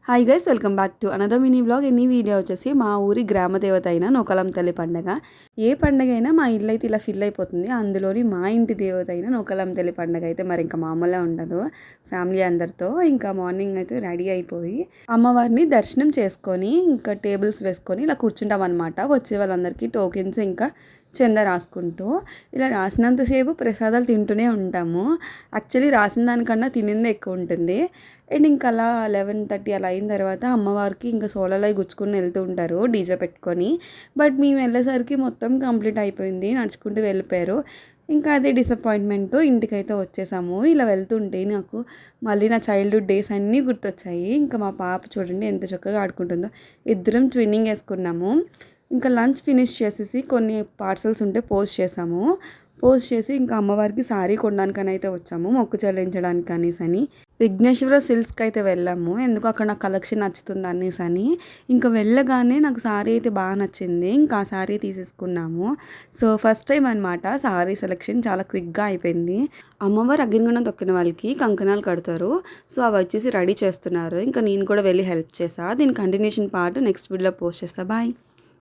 Hi guys, welcome back to another mini blog. ఎన్ని video వచ్చేసి మా ఊరి గ్రామ దేవత అయిన నూకాలం తల్లి పండగ. ఏ పండగ అయినా మా ఇల్లు అయితే ఇలా ఫిల్ అయిపోతుంది. అందులోని మా ఇంటి దేవత అయిన నూకాలం తల్లి పండగ అయితే మరి ఇంకా మామూలుగా ఉండదు. ఫ్యామిలీ అందరితో ఇంకా మార్నింగ్ అయితే రెడీ అయిపోయి అమ్మవారిని దర్శనం చేసుకొని ఇంకా టేబుల్స్ వేసుకొని ఇలా కూర్చుంటాం అనమాట. వచ్చే వాళ్ళందరికీ టోకెన్స్ ఇంకా చందా రాసుకుంటూ ఇలా రాసినంతసేపు ప్రసాదాలు తింటూనే ఉంటాము. యాక్చువల్లీ రాసిన దానికన్నా తినిందే ఎక్కువ ఉంటుంది. అండ్ ఇంకా అలా 11:30 అలా అయిన తర్వాత అమ్మవారికి ఇంకా సోలలై గుచ్చుకుని వెళ్తూ ఉంటారు డీజే పెట్టుకొని. బట్ మేము వెళ్ళేసరికి మొత్తం కంప్లీట్ అయిపోయింది, నడుచుకుంటూ వెళ్ళిపోయారు. ఇంకా అదే డిసప్పాయింట్మెంట్తో ఇంటికైతే వచ్చేసాము. ఇలా వెళ్తుంటే నాకు మళ్ళీ నా చైల్డ్హుడ్ డేస్ అన్నీ గుర్తొచ్చాయి. ఇంకా మా పాప చూడండి ఎంత చక్కగా ఆడుకుంటుందో. ఇద్దరం ట్విన్నింగ్ వేసుకున్నాము. ఇంకా లంచ్ ఫినిష్ చేసేసి కొన్ని పార్సల్స్ ఉంటే పోస్ట్ చేసి ఇంకా అమ్మవారికి శారీ కొనడానికని అయితే వచ్చాము, మొక్కు చెల్లించడానికి అనేసి అని. విఘ్నేశ్వర సిల్క్స్కి అయితే వెళ్ళాము, ఎందుకు అక్కడ నాకు కలెక్షన్ నచ్చుతుంది అనేసి అని. ఇంకా వెళ్ళగానే నాకు శారీ అయితే బాగా నచ్చింది, ఇంకా ఆ శారీ తీసేసుకున్నాము. సో ఫస్ట్ టైం అనమాట శారీ సెలెక్షన్ చాలా క్విక్గా అయిపోయింది. అమ్మవారు అగ్గిరిగుండం తొక్కిన వాళ్ళకి కంకణాలు కడతారు. సో అవి వచ్చేసి రెడీ చేస్తున్నారు. ఇంకా నేను కూడా వెళ్ళి హెల్ప్ చేసా. దీని కంటిన్యూషన్ పార్ట్ నెక్స్ట్ వీడియోలో పోస్ట్ చేస్తా. బాయ్.